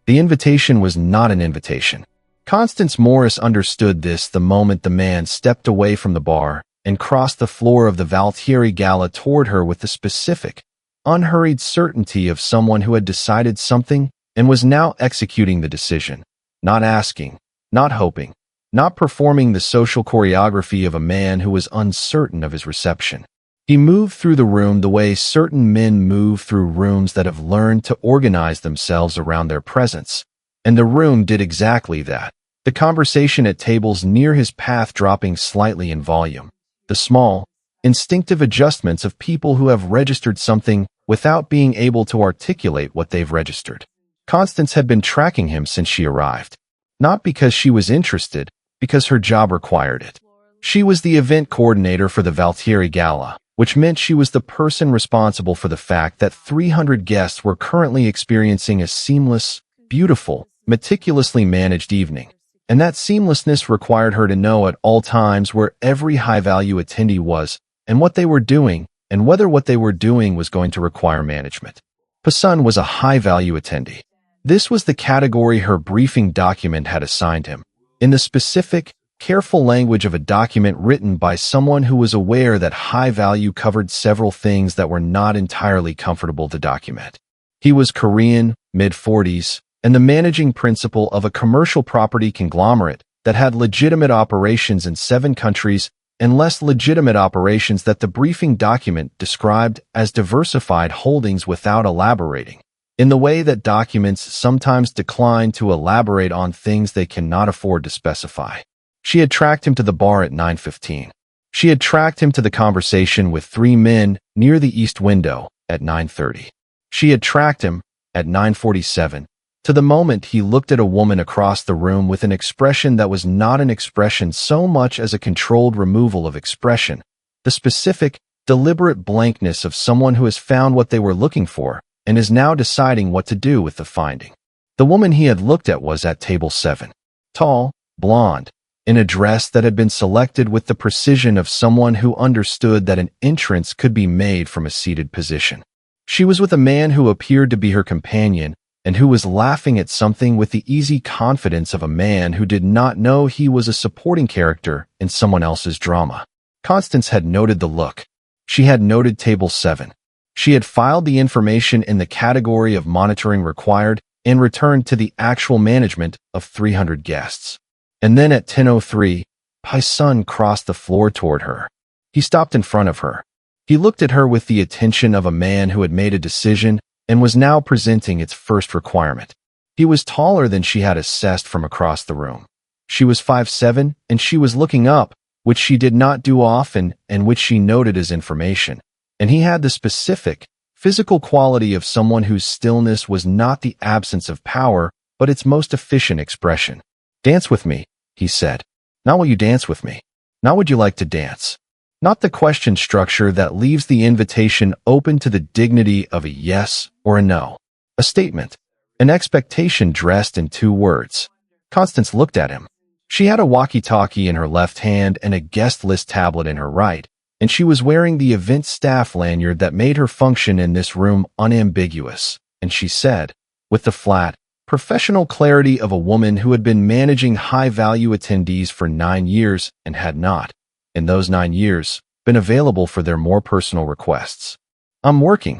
The invitation was not an invitation. Constance Morris understood this the moment the man stepped away from the bar and crossed the floor of the Valtieri Gala toward her with the specific, unhurried certainty of someone who had decided something and was now executing the decision, not asking, not hoping, not performing the social choreography of a man who was uncertain of his reception. He moved through the room the way certain men move through rooms that have learned to organize themselves around their presence, and the room did exactly that, the conversation at tables near his path dropping slightly in volume, the small, instinctive adjustments of people who have registered something without being able to articulate what they've registered. Constance had been tracking him since she arrived, not because she was interested, because her job required it. She was the event coordinator for the Valtieri Gala, which meant she was the person responsible for the fact that 300 guests were currently experiencing a seamless, beautiful, meticulously managed evening. And that seamlessness required her to know at all times where every high-value attendee was and what they were doing and whether what they were doing was going to require management. Hassan was a high-value attendee. This was the category her briefing document had assigned him, in the specific, careful language of a document written by someone who was aware that high value covered several things that were not entirely comfortable to document. He was Korean, mid-40s, and the managing principal of a commercial property conglomerate that had legitimate operations in 7 countries and less legitimate operations that the briefing document described as diversified holdings without elaborating, in the way that documents sometimes decline to elaborate on things they cannot afford to specify. She had tracked him to the bar at 9:15. She had tracked him to the conversation with 3 men near the east window at 9:30. She had tracked him, at 9:47, to the moment he looked at a woman across the room with an expression that was not an expression so much as a controlled removal of expression, the specific, deliberate blankness of someone who has found what they were looking for and is now deciding what to do with the finding. The woman he had looked at was at table 7. Tall, blonde, in a dress that had been selected with the precision of someone who understood that an entrance could be made from a seated position. She was with a man who appeared to be her companion and who was laughing at something with the easy confidence of a man who did not know he was a supporting character in someone else's drama. Constance had noted the look. She had noted table 7. She had filed the information in the category of monitoring required and returned to the actual management of 300 guests. And then at 10:03, Hassan crossed the floor toward her. He stopped in front of her. He looked at her with the attention of a man who had made a decision and was now presenting its first requirement. He was taller than she had assessed from across the room. She was 5'7", and she was looking up, which she did not do often and which she noted as information. And he had the specific, physical quality of someone whose stillness was not the absence of power, but its most efficient expression. "Dance with me," he said. "Not will you dance with me? Not would you like to dance?" Not the question structure that leaves the invitation open to the dignity of a yes or a no. A statement. An expectation dressed in 2 words. Constance looked at him. She had a walkie-talkie in her left hand and a guest list tablet in her right, and she was wearing the event staff lanyard that made her function in this room unambiguous, and she said, with the flat, professional clarity of a woman who had been managing high-value attendees for 9 years and had not, in those 9 years, been available for their more personal requests. "I'm working."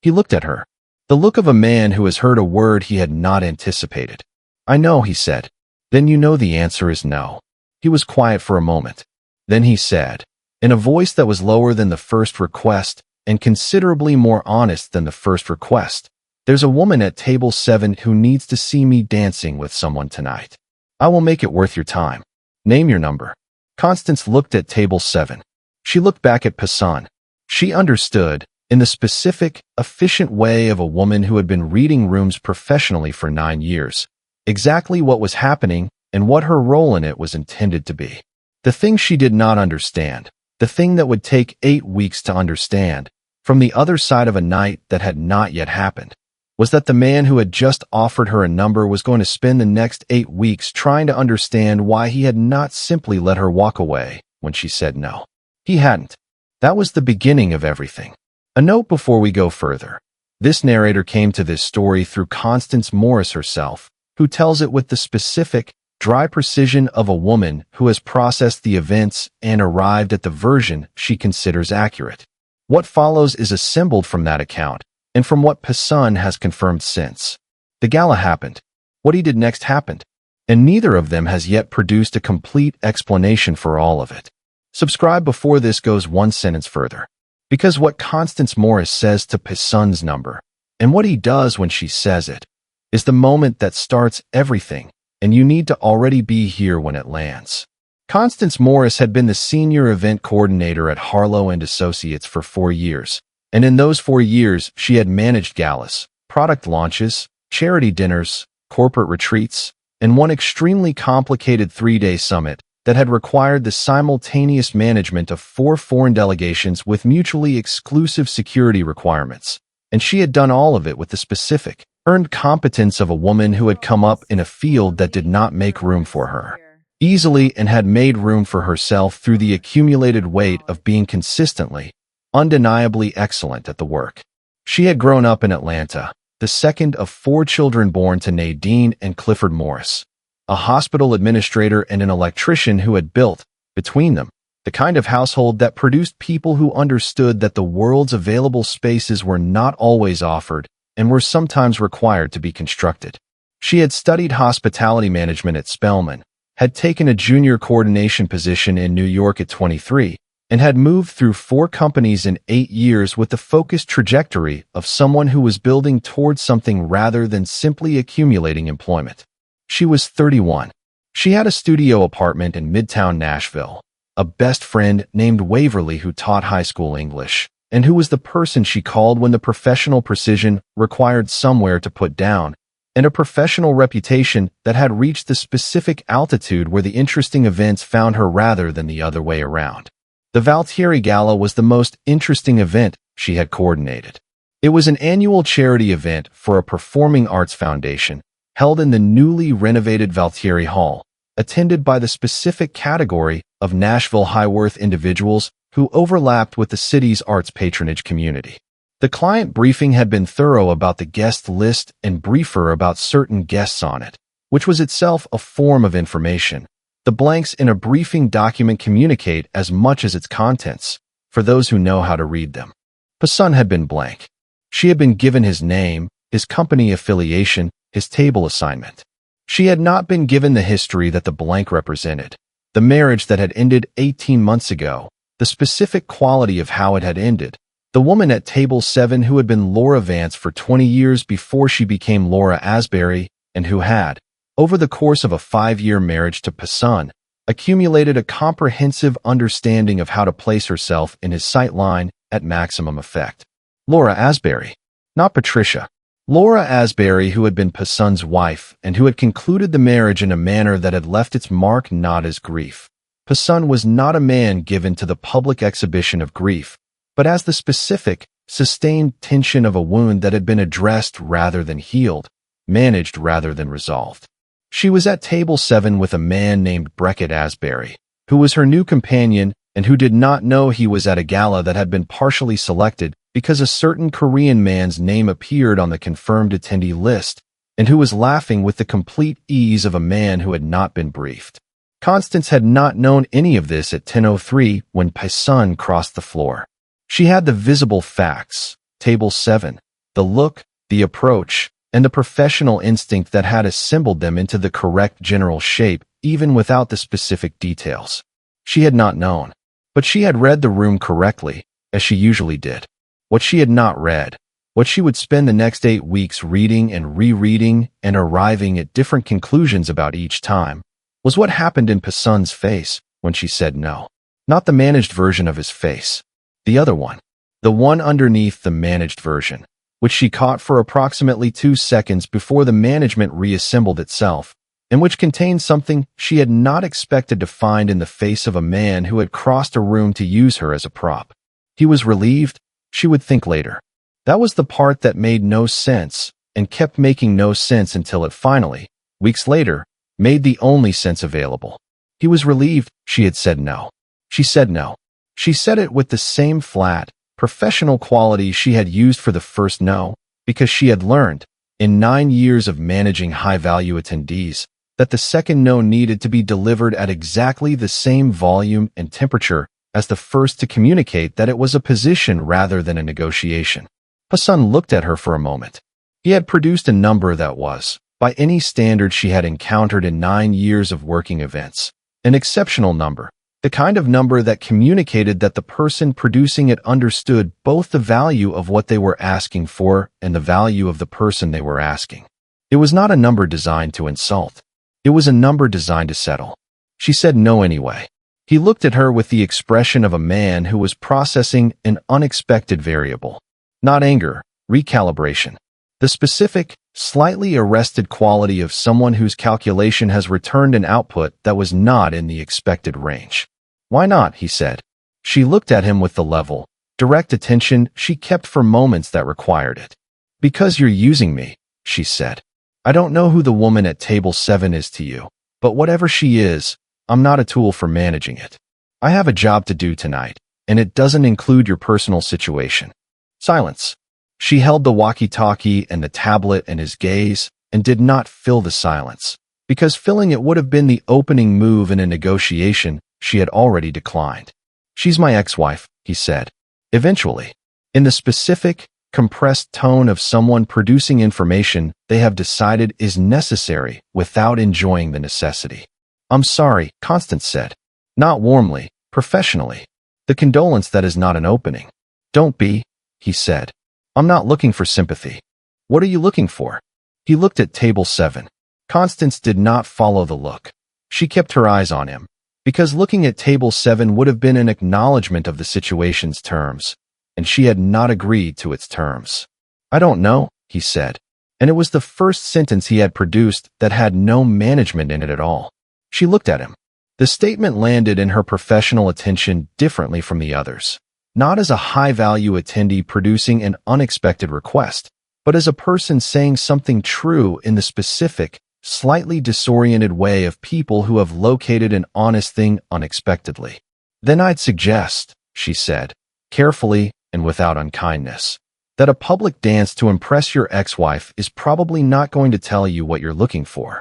He looked at her. The look of a man who has heard a word he had not anticipated. "I know," he said. "Then you know the answer is no." He was quiet for a moment. Then he said, in a voice that was lower than the first request and considerably more honest than the first request, "There's a woman at table 7 who needs to see me dancing with someone tonight. I will make it worth your time. Name your number." Constance looked at table 7. She looked back at Hassan. She understood, in the specific, efficient way of a woman who had been reading rooms professionally for 9 years, exactly what was happening and what her role in it was intended to be. The thing she did not understand, the thing that would take 8 weeks to understand, from the other side of a night that had not yet happened, was that the man who had just offered her a number was going to spend the next 8 weeks trying to understand why he had not simply let her walk away when she said no. He hadn't. That was the beginning of everything. A note before we go further. This narrator came to this story through Constance Morris herself, who tells it with the specific, dry precision of a woman who has processed the events and arrived at the version she considers accurate. What follows is assembled from that account, and from what Passun has confirmed since. The gala happened. What he did next happened. And neither of them has yet produced a complete explanation for all of it. Subscribe before this goes one sentence further. Because what Constance Morris says to Passun's number, and what he does when she says it, is the moment that starts everything, and you need to already be here when it lands. Constance Morris had been the senior event coordinator at Harlow and Associates for 4 years, and in those 4 years she had managed galas, product launches, charity dinners, corporate retreats, and one extremely complicated 3-day summit that had required the simultaneous management of 4 foreign delegations with mutually exclusive security requirements. And she had done all of it with the specific, earned competence of a woman who had come up in a field that did not make room for her easily and had made room for herself through the accumulated weight of being consistently, undeniably excellent at the work. She had grown up in Atlanta, the second of 4 children born to Nadine and Clifford Morris, a hospital administrator and an electrician who had built, between them, the kind of household that produced people who understood that the world's available spaces were not always offered and were sometimes required to be constructed. She had studied hospitality management at Spelman, had taken a junior coordination position in New York at 23, and had moved through 4 companies in 8 years with the focused trajectory of someone who was building towards something rather than simply accumulating employment. She was 31. She had a studio apartment in Midtown Nashville, a best friend named Waverly who taught high school English, and who was the person she called when the professional precision required somewhere to put down, and a professional reputation that had reached the specific altitude where the interesting events found her rather than the other way around. The Valtieri Gala was the most interesting event she had coordinated. It was an annual charity event for a performing arts foundation, held in the newly renovated Valtieri Hall, attended by the specific category of Nashville high-worth individuals who overlapped with the city's arts patronage community. The client briefing had been thorough about the guest list and briefer about certain guests on it, which was itself a form of information. The blanks in a briefing document communicate as much as its contents, for those who know how to read them. Passun had been blank. She had been given his name, his company affiliation, his table assignment. She had not been given the history that the blank represented, the marriage that had ended 18 months ago, the specific quality of how it had ended, the woman at table 7 who had been Laura Vance for 20 years before she became Laura Asbury, and who had, over the course of a 5-year marriage to Passun, accumulated a comprehensive understanding of how to place herself in his sight line at maximum effect. Laura Asbury, not Patricia. Laura Asbury, who had been Passun's wife and who had concluded the marriage in a manner that had left its mark not as grief. Passun was not a man given to the public exhibition of grief, but as the specific, sustained tension of a wound that had been addressed rather than healed, managed rather than resolved. She was at table 7 with a man named Beckett Asbury, who was her new companion and who did not know he was at a gala that had been partially selected because a certain Korean man's name appeared on the confirmed attendee list, and who was laughing with the complete ease of a man who had not been briefed. Constance had not known any of this at 10:03 when Passun crossed the floor. She had the visible facts, table 7, the look, the approach, and the professional instinct that had assembled them into the correct general shape, even without the specific details. She had not known, but she had read the room correctly, as she usually did. What she had not read, what she would spend the next 8 weeks reading and rereading and arriving at different conclusions about each time, was what happened in Passun's face when she said no. Not the managed version of his face. The other one. The one underneath the managed version, which she caught for approximately 2 seconds before the management reassembled itself, and which contained something she had not expected to find in the face of a man who had crossed a room to use her as a prop. He was relieved, she would think later. That was the part that made no sense, and kept making no sense until it finally, weeks later, made the only sense available. He was relieved she had said no. She said no. She said it with the same flat, professional quality she had used for the first no, because she had learned, in 9 years of managing high-value attendees, that the second no needed to be delivered at exactly the same volume and temperature as the first to communicate that it was a position rather than a negotiation. Hassan looked at her for a moment. He had produced a number that was, by any standard she had encountered in 9 years of working events, an exceptional number, the kind of number that communicated that the person producing it understood both the value of what they were asking for and the value of the person they were asking. It was not a number designed to insult. It was a number designed to settle. She said no anyway. He looked at her with the expression of a man who was processing an unexpected variable. Not anger, recalibration. The specific, slightly arrested quality of someone whose calculation has returned an output that was not in the expected range. Why not, he said. She looked at him with the level, direct attention she kept for moments that required it. Because you're using me, she said. I don't know who the woman at table 7 is to you, but whatever she is, I'm not a tool for managing it. I have a job to do tonight, and it doesn't include your personal situation. Silence. She held the walkie-talkie and the tablet in his gaze and did not fill the silence, because filling it would have been the opening move in a negotiation she had already declined. She's my ex-wife, he said. Eventually, in the specific, compressed tone of someone producing information they have decided is necessary without enjoying the necessity. I'm sorry, Constance said. Not warmly, professionally. The condolence that is not an opening. Don't be, he said. I'm not looking for sympathy. What are you looking for? He looked at table 7. Constance did not follow the look. She kept her eyes on him, because looking at table 7 would have been an acknowledgement of the situation's terms, and she had not agreed to its terms. I don't know, he said, and it was the first sentence he had produced that had no management in it at all. She looked at him. The statement landed in her professional attention differently from the others, not as a high-value attendee producing an unexpected request, but as a person saying something true in the specific, slightly disoriented way of people who have located an honest thing unexpectedly. Then I'd suggest, she said, carefully and without unkindness, that a public dance to impress your ex-wife is probably not going to tell you what you're looking for.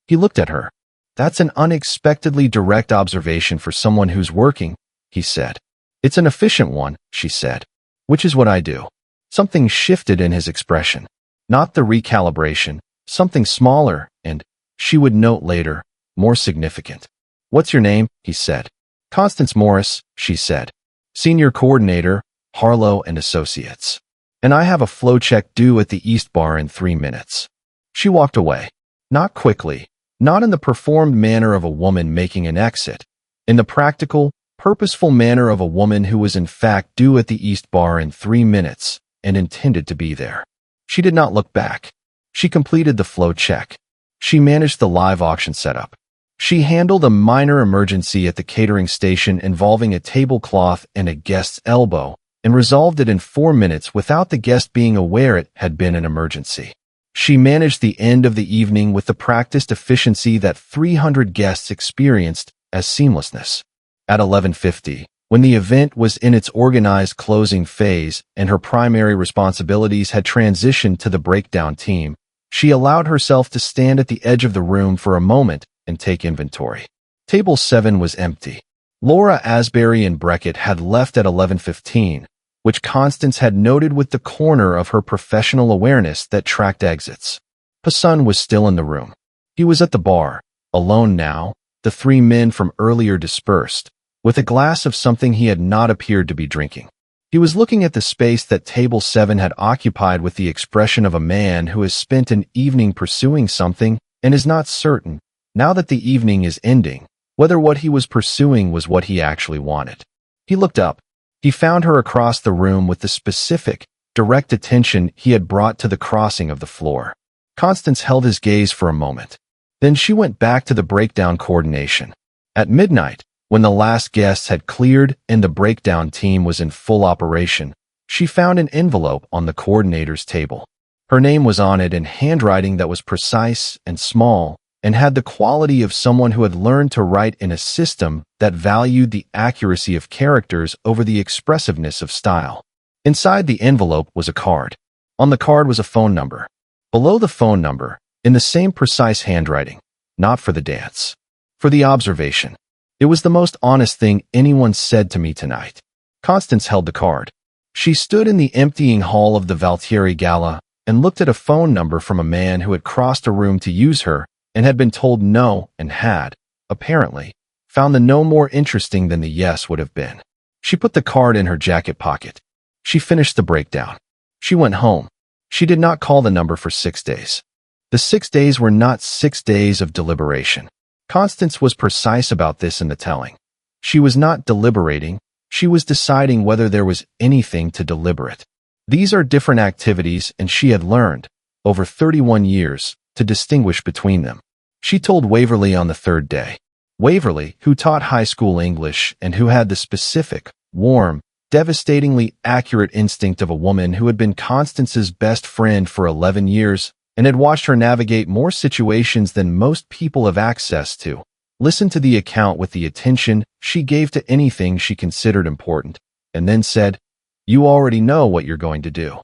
He looked at her. That's an unexpectedly direct observation for someone who's working, he said. It's an efficient one, she said, which is what I do. Something shifted in his expression. Not the recalibration, something smaller and, she would note later, more significant. What's your name? He said. Constance Morris, she said. Senior Coordinator, Harlow and Associates. And I have a flow check due at the East Bar in 3 minutes. She walked away. Not quickly, not in the performed manner of a woman making an exit, in the practical, purposeful manner of a woman who was in fact due at the East Bar in 3 minutes and intended to be there. She did not look back. She completed the flow check. She managed the live auction setup. She handled a minor emergency at the catering station involving a tablecloth and a guest's elbow and resolved it in 4 minutes without the guest being aware it had been an emergency. She managed the end of the evening with the practiced efficiency that 300 guests experienced as seamlessness. At 11:50, when the event was in its organized closing phase and her primary responsibilities had transitioned to the breakdown team, she allowed herself to stand at the edge of the room for a moment and take inventory. Table 7 was empty. Laura Asbury and Beckett had left at 11:15, which Constance had noted with the corner of her professional awareness that tracked exits. Hassan was still in the room. He was at the bar, alone now, the 3 men from earlier dispersed, with a glass of something he had not appeared to be drinking. He was looking at the space that table 7 had occupied with the expression of a man who has spent an evening pursuing something and is not certain, now that the evening is ending, whether what he was pursuing was what he actually wanted. He looked up. He found her across the room with the specific, direct attention he had brought to the crossing of the floor. Constance held his gaze for a moment. Then she went back to the breakdown coordination. At midnight, when the last guests had cleared and the breakdown team was in full operation, she found an envelope on the coordinator's table. Her name was on it in handwriting that was precise and small, and had the quality of someone who had learned to write in a system that valued the accuracy of characters over the expressiveness of style. Inside the envelope was a card. On the card was a phone number. Below the phone number, in the same precise handwriting, not for the dance, for the observation. It was the most honest thing anyone said to me tonight. Constance held the card. She stood in the emptying hall of the Valtieri Gala and looked at a phone number from a man who had crossed a room to use her and had been told no and had, apparently, found the no more interesting than the yes would have been. She put the card in her jacket pocket. She finished the breakdown. She went home. She did not call the number for 6 days. The 6 days were not 6 days of deliberation. Constance was precise about this in the telling. She was not deliberating. She was deciding whether there was anything to deliberate. These are different activities, and she had learned, over 31 years, to distinguish between them. She told Waverley on the 3rd day. Waverley, who taught high school English and who had the specific, warm, devastatingly accurate instinct of a woman who had been Constance's best friend for 11 years and had watched her navigate more situations than most people have access to, listened to the account with the attention she gave to anything she considered important, and then said, "You already know what you're going to do."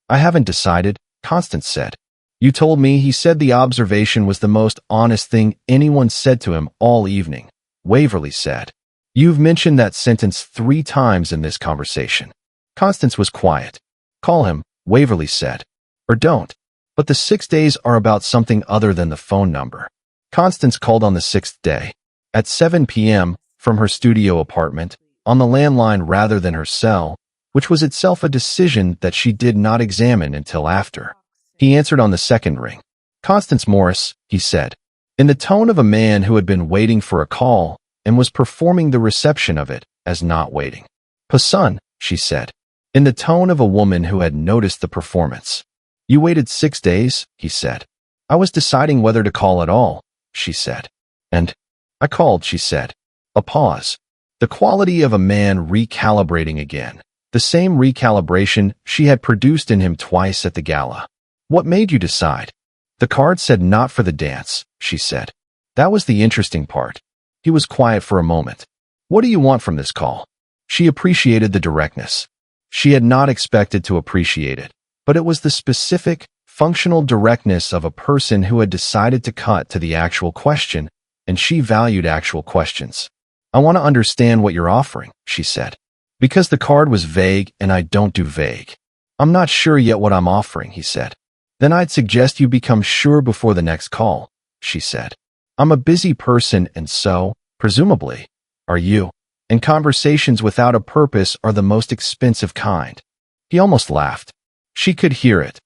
"I haven't decided," Constance said. "You told me," he said. "The observation was the most honest thing anyone said to him all evening," Waverley said. "You've mentioned that sentence 3 times in this conversation." Constance was quiet. "Call him," Waverley said. "Or don't. But the 6 days are about something other than the phone number." Constance called on the 6th day, at 7 p.m., from her studio apartment, on the landline rather than her cell, which was itself a decision that she did not examine until after. He answered on the 2nd ring. "Constance Morris," he said, in the tone of a man who had been waiting for a call and was performing the reception of it as not waiting. "Passon," she said, in the tone of a woman who had noticed the performance. "You waited 6 days," he said. "I was deciding whether to call at all," she said. "And I called," she said. A pause. The quality of a man recalibrating again. The same recalibration she had produced in him twice at the gala. "What made you decide?" "The card said not for the dance," she said. "That was the interesting part." He was quiet for a moment. "What do you want from this call?" She appreciated the directness. She had not expected to appreciate it, but it was the specific, functional directness of a person who had decided to cut to the actual question, and she valued actual questions. "I want to understand what you're offering," she said. "Because the card was vague, and I don't do vague." "I'm not sure yet what I'm offering," he said. "Then I'd suggest you become sure before the next call," she said. "I'm a busy person, and so, presumably, are you. And conversations without a purpose are the most expensive kind." He almost laughed. She could hear it.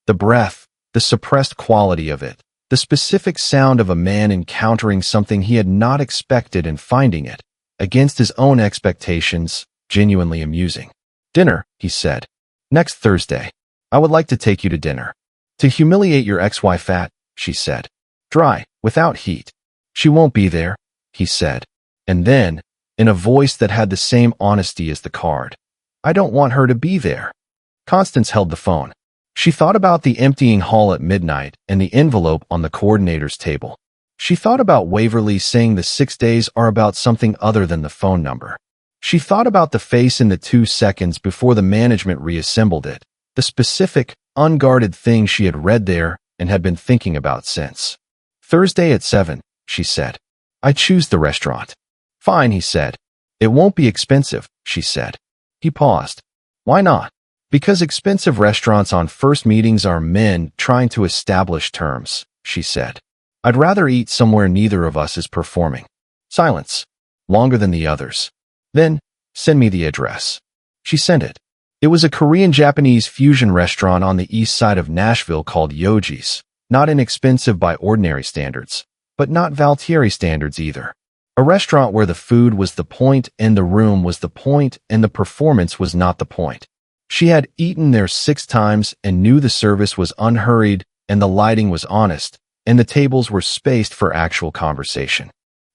The breath, the suppressed quality of it, the specific sound of a man encountering something he had not expected and finding it, against his own expectations, genuinely amusing. "Dinner," he said. "Next Thursday. I would like to take you to dinner." "To humiliate your ex-wife at," she said. "Dry, without heat." "She won't be there," he said. And then, in a voice that had the same honesty as the card, "I don't want her to be there." Constance held the phone. She thought about the emptying hall at midnight and the envelope on the coordinator's table. She thought about Waverley saying the 6 days are about something other than the phone number. She thought about the face in the 2 seconds before the management reassembled it, the specific, unguarded thing she had read there and had been thinking about since. "Thursday at 7, she said. "I choose the restaurant." "Fine," he said. "It won't be expensive," she said. He paused. "Why not?" "Because expensive restaurants on first meetings are men trying to establish terms," she said. "I'd rather eat somewhere neither of us is performing." Silence. Longer than the others. "Then, send me the address." She sent it. It was a Korean-Japanese fusion restaurant on the east side of Nashville called Yoji's, not inexpensive by ordinary standards, but not Valtieri standards either. A restaurant where the food was the point and the room was the point and the performance was not the point. She had eaten there 6 times and knew the service was unhurried and the lighting was honest, and the tables were spaced for actual conversation.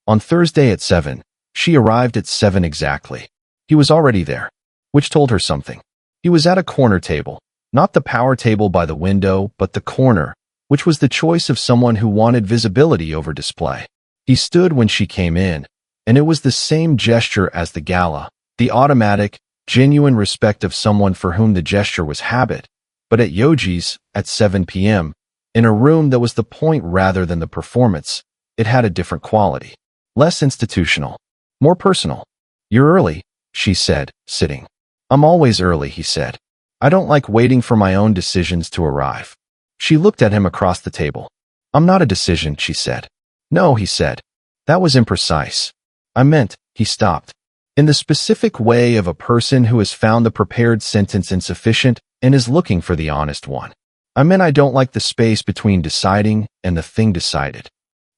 On Thursday at 7, she arrived at 7 exactly. He was already there, which told her something. He was at a corner table, not the power table by the window, but the corner, which was the choice of someone who wanted visibility over display. He stood when she came in, and it was the same gesture as the gala, the automatic, genuine respect of someone for whom the gesture was habit, but at Yogi's, at 7 p.m., in a room that was the point rather than the performance, it had a different quality. Less institutional. More personal. "You're early," she said, sitting. "I'm always early," he said. "I don't like waiting for my own decisions to arrive." She looked at him across the table. "I'm not a decision," she said. "No," he said. "That was imprecise. I meant," he stopped, "in the specific way of a person who has found the prepared sentence insufficient and is looking for the honest one. I meant I don't like the space between deciding and the thing decided."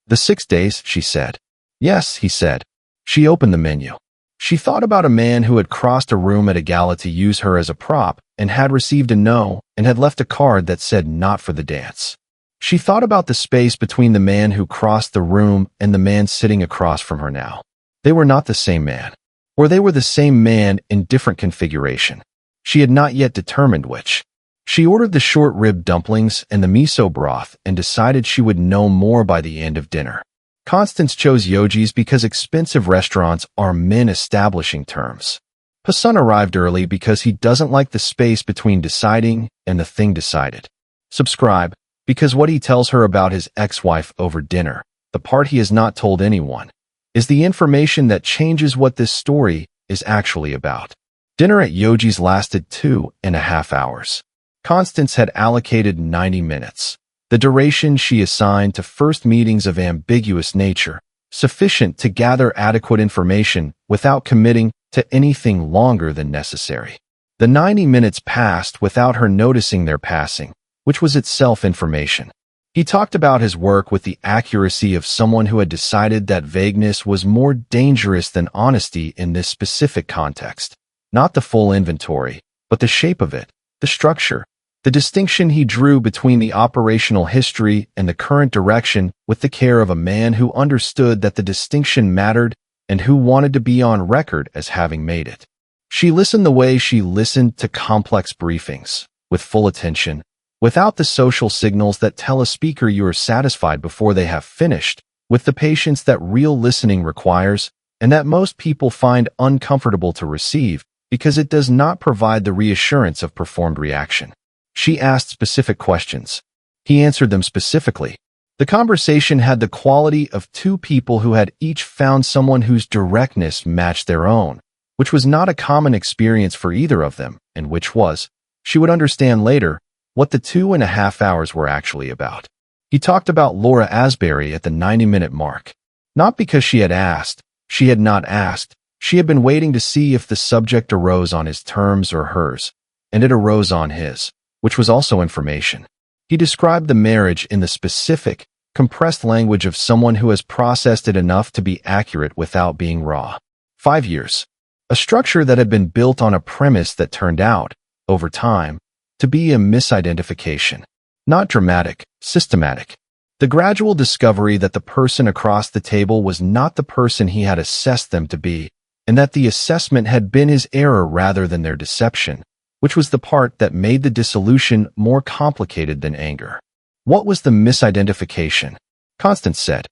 "The 6 days," she said. "Yes," he said. She opened the menu. She thought about a man who had crossed a room at a gala to use her as a prop and had received a no and had left a card that said not for the dance. She thought about the space between the man who crossed the room and the man sitting across from her now. They were not the same man. Or they were the same man in different configuration. She had not yet determined which. She ordered the short rib dumplings and the miso broth and decided she would know more by the end of dinner. Constance chose Yogi's because expensive restaurants are men establishing terms. Hassan arrived early because he doesn't like the space between deciding and the thing decided. Subscribe, because what he tells her about his ex-wife over dinner, the part he has not told anyone, is the information that changes what this story is actually about. Dinner at Yogi's lasted 2.5 hours. Constance had allocated 90 minutes. The duration she assigned to first meetings of ambiguous nature, sufficient to gather adequate information without committing to anything longer than necessary. The 90 minutes passed without her noticing their passing, which was itself information. He talked about his work with the accuracy of someone who had decided that vagueness was more dangerous than honesty in this specific context. Not the full inventory, but the shape of it, the structure, the distinction he drew between the operational history and the current direction with the care of a man who understood that the distinction mattered and who wanted to be on record as having made it. She listened the way she listened to complex briefings, with full attention, without the social signals that tell a speaker you are satisfied before they have finished, with the patience that real listening requires and that most people find uncomfortable to receive because it does not provide the reassurance of performed reaction. She asked specific questions. He answered them specifically. The conversation had the quality of two people who had each found someone whose directness matched their own, which was not a common experience for either of them, and which was, she would understand later, what the 2.5 hours were actually about. He talked about Laura Asbury at the 90-minute mark. Not because she had asked, she had not asked, she had been waiting to see if the subject arose on his terms or hers, and it arose on his, which was also information. He described the marriage in the specific, compressed language of someone who has processed it enough to be accurate without being raw. 5 years. A structure that had been built on a premise that turned out, over time, to be a misidentification. Not dramatic, systematic. The gradual discovery that the person across the table was not the person he had assessed them to be, and that the assessment had been his error rather than their deception, which was the part that made the dissolution more complicated than anger. What was the misidentification? Constance said.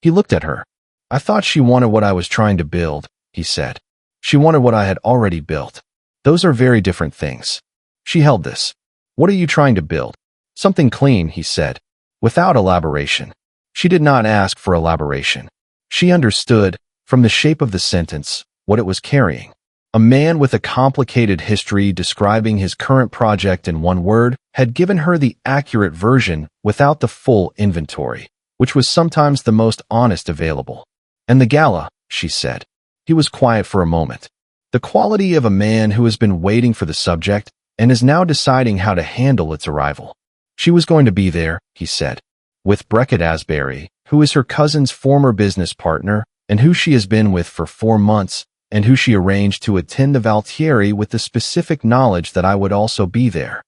He looked at her. "I thought she wanted what I was trying to build," he said. "She wanted what I had already built. Those are very different things." She held this. "What are you trying to build?" "Something clean," he said, without elaboration. She did not ask for elaboration. She understood, from the shape of the sentence, what it was carrying. A man with a complicated history describing his current project in one word had given her the accurate version without the full inventory, which was sometimes the most honest available. "And the gala," she said. He was quiet for a moment. The quality of a man who has been waiting for the subject and is now deciding how to handle its arrival. "She was going to be there," he said, "with Beckett Asbury, who is her cousin's former business partner and who she has been with for 4 months, and who she arranged to attend the Valtieri with the specific knowledge that I would also be there."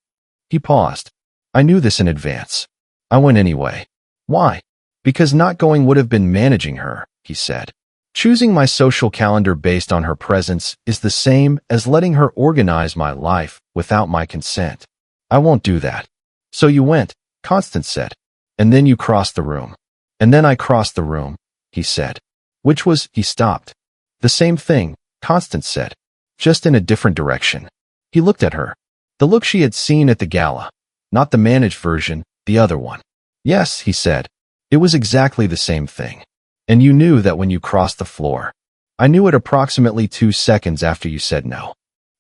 He paused. "I knew this in advance. I went anyway." "Why?" "Because not going would have been managing her," he said. "Choosing my social calendar based on her presence is the same as letting her organize my life without my consent. I won't do that." "So you went," Constance said. "And then you crossed the room." "And then I crossed the room," he said. "Which was," he stopped. "The same thing," Constance said, "just in a different direction." He looked at her. The look she had seen at the gala, Not the managed version, the other one. Yes, he said. It was exactly the same thing. And you knew that when you crossed the floor. I knew it approximately 2 seconds after you said no.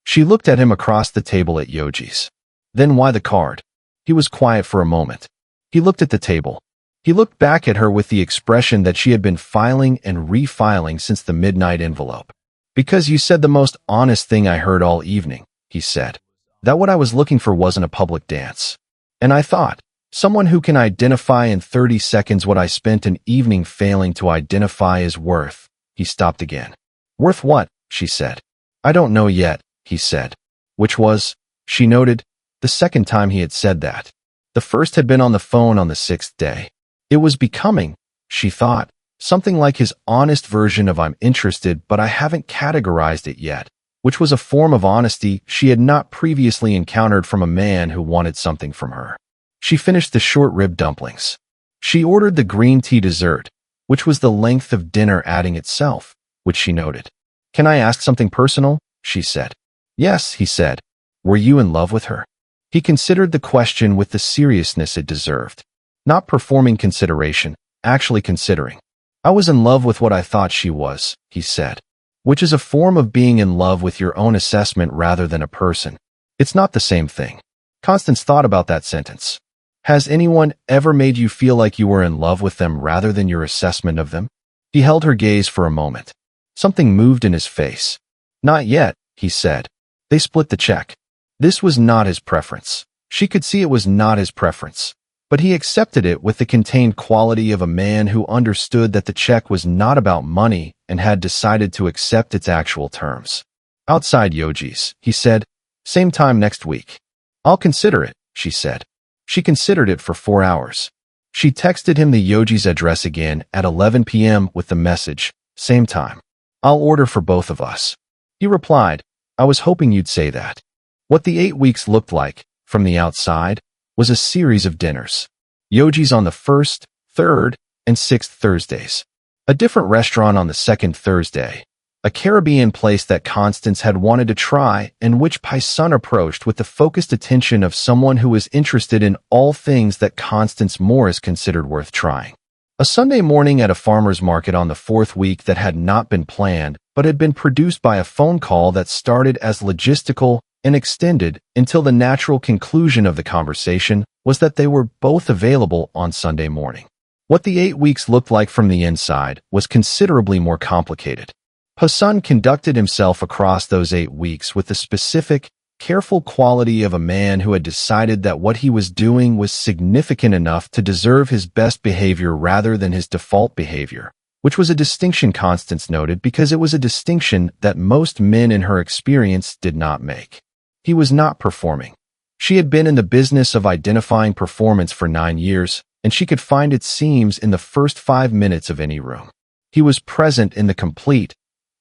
She looked at him across the table at Yoji's. Then why the card? He was quiet for a moment. He looked at the table. He looked back at her with the expression that she had been filing and refiling since the midnight envelope. Because you said the most honest thing I heard all evening, he said. That what I was looking for wasn't a public dance. And I thought, someone who can identify in 30 seconds what I spent an evening failing to identify is worth. He stopped again. Worth what? She said. I don't know yet, he said. Which was, she noted, the second time he had said that. The first had been on the phone on the 6th day. It was becoming, she thought, something like his honest version of I'm interested but I haven't categorized it yet, which was a form of honesty she had not previously encountered from a man who wanted something from her. She finished the short rib dumplings. She ordered the green tea dessert, which was the length of dinner adding itself, which she noted. Can I ask something personal? She said. Yes, he said. Were you in love with her? He considered the question with the seriousness it deserved. Not performing consideration, actually considering. I was in love with what I thought she was, he said. Which is a form of being in love with your own assessment rather than a person. It's not the same thing. Constance thought about that sentence. Has anyone ever made you feel like you were in love with them rather than your assessment of them? He held her gaze for a moment. Something moved in his face. Not yet, he said. They split the check. This was not his preference. She could see it was not his preference. But he accepted it with the contained quality of a man who understood that the check was not about money and had decided to accept its actual terms. Outside Yoji's, he said, same time next week. I'll consider it, she said. She considered it for 4 hours. She texted him the Yoji's address again at 11 p.m. with the message, same time. I'll order for both of us. He replied, I was hoping you'd say that. What the 8 weeks looked like, from the outside, was a series of dinners. Yoji's on the 1st, 3rd, and 6th Thursdays. A different restaurant on the 2nd Thursday. A Caribbean place that Constance had wanted to try and which Paisun approached with the focused attention of someone who was interested in all things that Constance Morris considered worth trying. A Sunday morning at a farmer's market on the 4th week that had not been planned but had been produced by a phone call that started as logistical and extended until the natural conclusion of the conversation was that they were both available on Sunday morning. What the 8 weeks looked like from the inside was considerably more complicated. Paisun conducted himself across those 8 weeks with the specific, careful quality of a man who had decided that what he was doing was significant enough to deserve his best behavior rather than his default behavior, which was a distinction Constance noted because it was a distinction that most men in her experience did not make. He was not performing. She had been in the business of identifying performance for 9 years, and she could find its seams in the first 5 minutes of any room. He was present in the complete,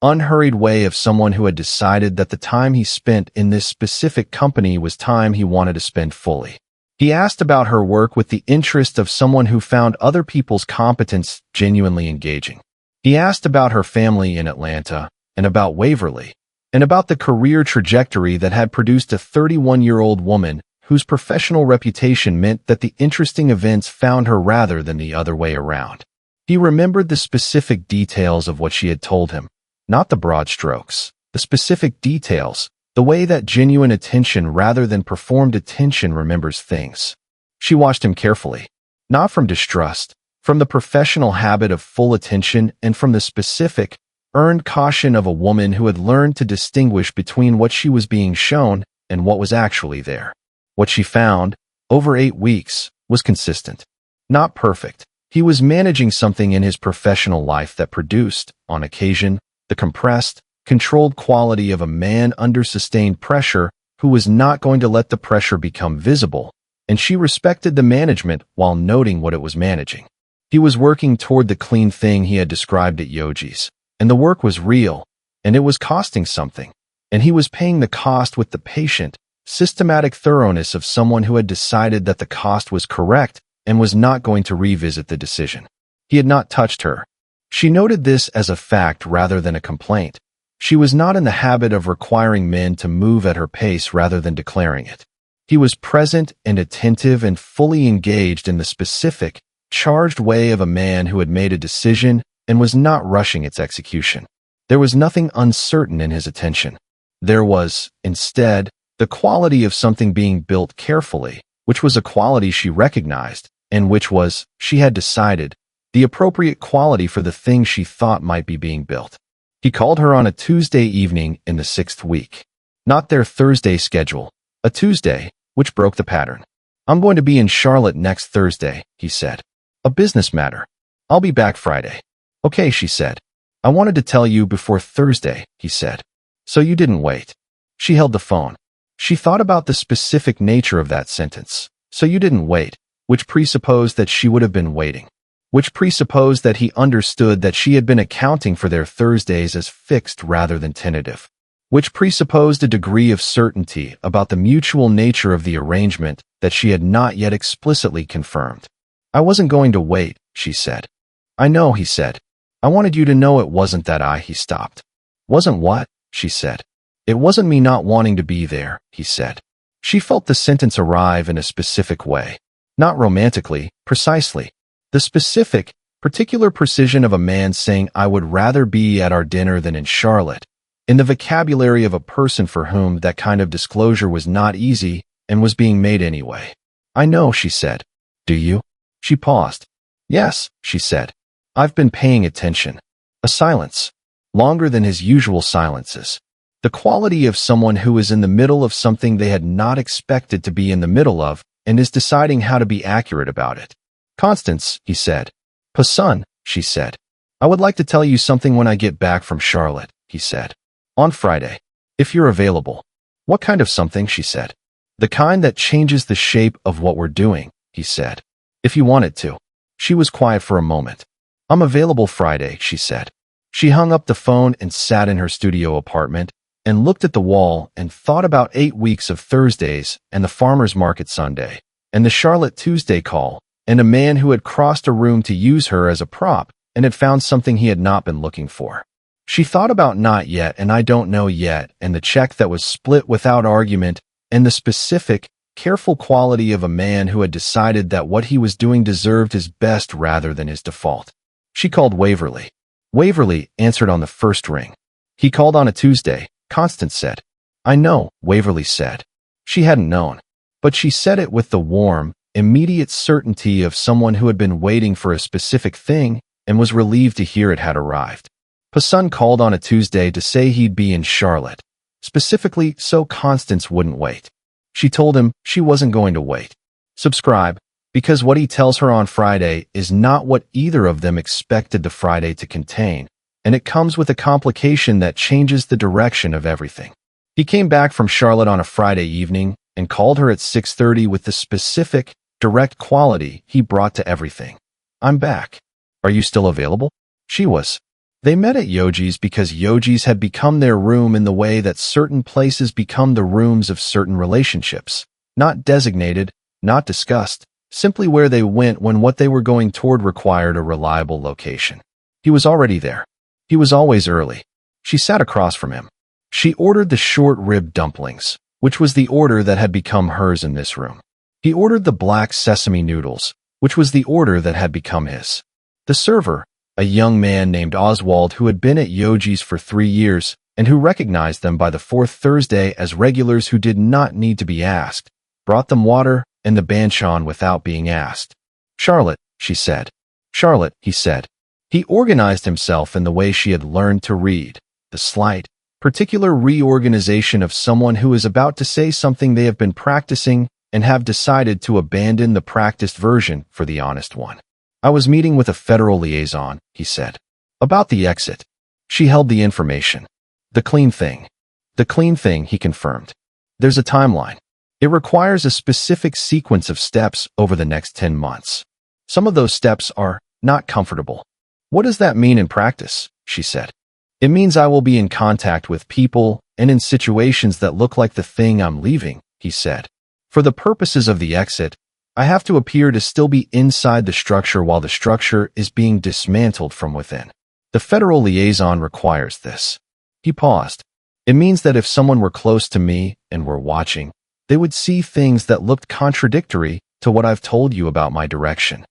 unhurried way of someone who had decided that the time he spent in this specific company was time he wanted to spend fully. He asked about her work with the interest of someone who found other people's competence genuinely engaging. He asked about her family in Atlanta, and about Waverly, and about the career trajectory that had produced a 31-year-old woman whose professional reputation meant that the interesting events found her rather than the other way around. He remembered the specific details of what she had told him, not the broad strokes, the specific details, the way that genuine attention rather than performed attention remembers things. She watched him carefully, not from distrust, from the professional habit of full attention and from the specific, earned caution of a woman who had learned to distinguish between what she was being shown and what was actually there. What she found, over 8 weeks, was consistent. Not perfect. He was managing something in his professional life that produced, on occasion, the compressed, controlled quality of a man under sustained pressure who was not going to let the pressure become visible, and she respected the management while noting what it was managing. He was working toward the clean thing he had described at Yoji's, and the work was real, and it was costing something, and he was paying the cost with the patient, systematic thoroughness of someone who had decided that the cost was correct and was not going to revisit the decision. He had not touched her. She noted this as a fact rather than a complaint. She was not in the habit of requiring men to move at her pace rather than declaring it. He was present and attentive and fully engaged in the specific, charged way of a man who had made a decision and was not rushing its execution. There was nothing uncertain in his attention. There was, instead, the quality of something being built carefully, which was a quality she recognized, and which was, she had decided, the appropriate quality for the thing she thought might be being built. He called her on a Tuesday evening in the 6th week. Not their Thursday schedule, a Tuesday, which broke the pattern. "I'm going to be in Charlotte next Thursday," he said. "A business matter. I'll be back Friday." "Okay," she said. "I wanted to tell you before Thursday," he said. "So you didn't wait." She held the phone. She thought about the specific nature of that sentence. "So you didn't wait," which presupposed that she would have been waiting. Which presupposed that he understood that she had been accounting for their Thursdays as fixed rather than tentative. Which presupposed a degree of certainty about the mutual nature of the arrangement that she had not yet explicitly confirmed. "I wasn't going to wait," she said. "I know," he said. "I wanted you to know it wasn't that he stopped." "Wasn't what?" she said. "It wasn't me not wanting to be there," he said. She felt the sentence arrive in a specific way. Not romantically, precisely. The specific, particular precision of a man saying, "I would rather be at our dinner than in Charlotte," in the vocabulary of a person for whom that kind of disclosure was not easy and was being made anyway. "I know," she said. "Do you?" She paused. "Yes," she said. "I've been paying attention." A silence. Longer than his usual silences. The quality of someone who is in the middle of something they had not expected to be in the middle of and is deciding how to be accurate about it. "Constance," he said. "Son," she said. "I would like to tell you something when I get back from Charlotte," he said. "On Friday. If you're available." "What kind of something?" she said. "The kind that changes the shape of what we're doing," he said. "If you want it to." She was quiet for a moment. "I'm available Friday," she said. She hung up the phone and sat in her studio apartment and looked at the wall and thought about 8 weeks of Thursdays and the farmer's market Sunday and the Charlotte Tuesday call and a man who had crossed a room to use her as a prop and had found something he had not been looking for. She thought about "not yet" and "I don't know yet" and the check that was split without argument and the specific, careful quality of a man who had decided that what he was doing deserved his best rather than his default. She called Waverly. Waverly answered on the first ring. "He called on a Tuesday," Constance said. "I know," Waverly said. She hadn't known. But she said it with the warm, immediate certainty of someone who had been waiting for a specific thing and was relieved to hear it had arrived. Son called on a Tuesday to say he'd be in Charlotte, specifically so Constance wouldn't wait. She told him she wasn't going to wait. Subscribe, because what he tells her on Friday is not what either of them expected the Friday to contain, and it comes with a complication that changes the direction of everything. He came back from Charlotte on a Friday evening and called her at 6:30 with the specific, direct quality he brought to everything. "I'm back. Are you still available?" She was. They met at Yogi's because Yogi's had become their room in the way that certain places become the rooms of certain relationships. Not designated, not discussed, simply where they went when what they were going toward required a reliable location. He was already there. He was always early. She sat across from him. She ordered the short-rib dumplings, which was the order that had become hers in this room. He ordered the black sesame noodles, which was the order that had become his. The server, a young man named Oswald who had been at Yogi's for 3 years and who recognized them by the 4th Thursday as regulars who did not need to be asked, brought them water and the banchan without being asked. "Charlotte," she said. "Charlotte," he said. He organized himself in the way she had learned to read, the slight, particular reorganization of someone who is about to say something they have been practicing and have decided to abandon the practiced version for the honest one. "I was meeting with a federal liaison," he said. "About the exit." She held the information. "The clean thing." "The clean thing," he confirmed. "There's a timeline. It requires a specific sequence of steps over the next 10 months. Some of those steps are not comfortable." "What does that mean in practice?" she said. "It means I will be in contact with people and in situations that look like the thing I'm leaving," he said. "For the purposes of the exit, I have to appear to still be inside the structure while the structure is being dismantled from within. The federal liaison requires this." He paused. "It means that if someone were close to me and were watching, they would see things that looked contradictory to what I've told you about my direction.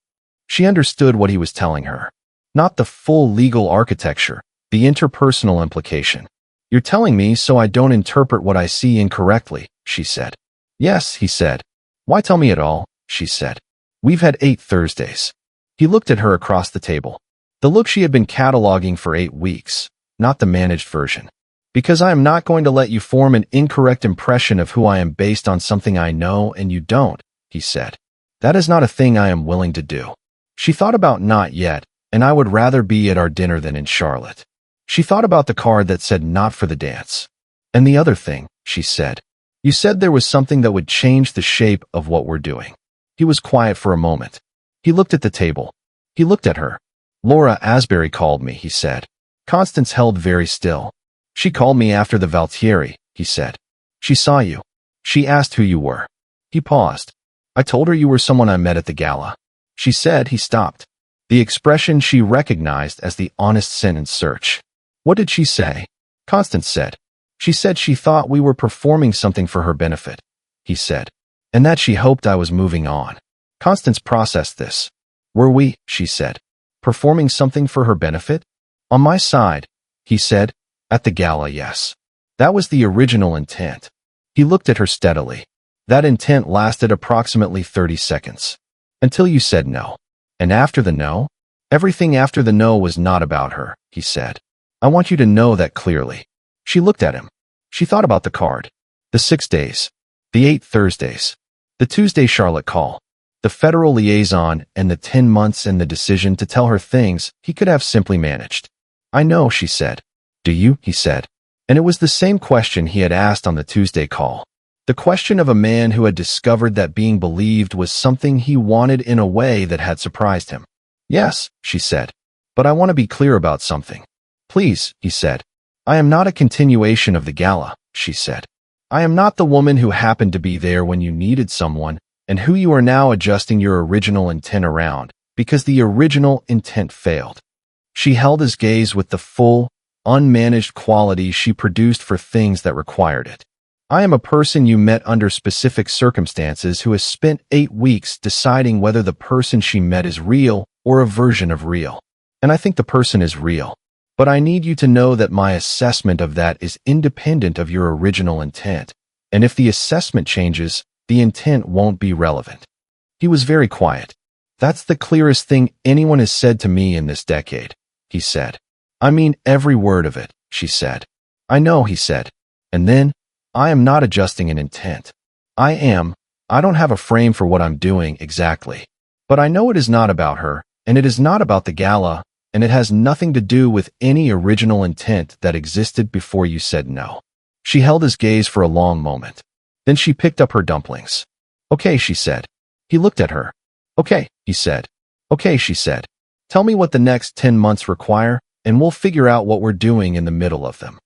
She understood what he was telling her. Not the full legal architecture, the interpersonal implication. You're telling me so I don't interpret what I see incorrectly, she said. Yes, he said. Why tell me at all, she said. We've had 8 Thursdays. He looked at her across the table. The look she had been cataloging for 8 weeks, not the managed version. Because I am not going to let you form an incorrect impression of who I am based on something I know and you don't, he said. That is not a thing I am willing to do. She thought about not yet, and I would rather be at our dinner than in Charlotte. She thought about the card that said not for the dance. And the other thing, she said. You said there was something that would change the shape of what we're doing. He was quiet for a moment. He looked at the table. He looked at her. Laura Asbury called me, he said. Constance held very still. She called me after the Valtieri, he said. She saw you. She asked who you were. He paused. I told her you were someone I met at the gala. She said. He stopped. The expression she recognized as the honest sentence search. What did she say? Constance said. She said she thought we were performing something for her benefit, he said, and that she hoped I was moving on. Constance processed this. Were we, she said, performing something for her benefit? On my side, he said, at the gala, yes. That was the original intent. He looked at her steadily. That intent lasted approximately 30 seconds. Until you said no. And after the no? Everything after the no was not about her, he said. I want you to know that clearly. She looked at him. She thought about the card. The 6 days. The 8 Thursdays. The Tuesday Charlotte call. The federal liaison and the 10 months and the decision to tell her things he could have simply managed. I know, she said. Do you? He said. And it was the same question he had asked on the Tuesday call. The question of a man who had discovered that being believed was something he wanted in a way that had surprised him. Yes, she said. But I want to be clear about something. Please, he said. I am not a continuation of the gala, she said. I am not the woman who happened to be there when you needed someone and who you are now adjusting your original intent around because the original intent failed. She held his gaze with the full, unmanaged quality she produced for things that required it. I am a person you met under specific circumstances who has spent 8 weeks deciding whether the person she met is real or a version of real. And I think the person is real. But I need you to know that my assessment of that is independent of your original intent. And if the assessment changes, the intent won't be relevant. He was very quiet. That's the clearest thing anyone has said to me in this decade, he said. I mean every word of it, she said. I know, he said. And then, I am not adjusting an intent. I don't have a frame for what I'm doing exactly. But I know it is not about her, and it is not about the gala, and it has nothing to do with any original intent that existed before you said no. She held his gaze for a long moment. Then she picked up her dumplings. Okay, she said. He looked at her. Okay, he said. Okay, she said. Tell me what the next 10 months require, and we'll figure out what we're doing in the middle of them.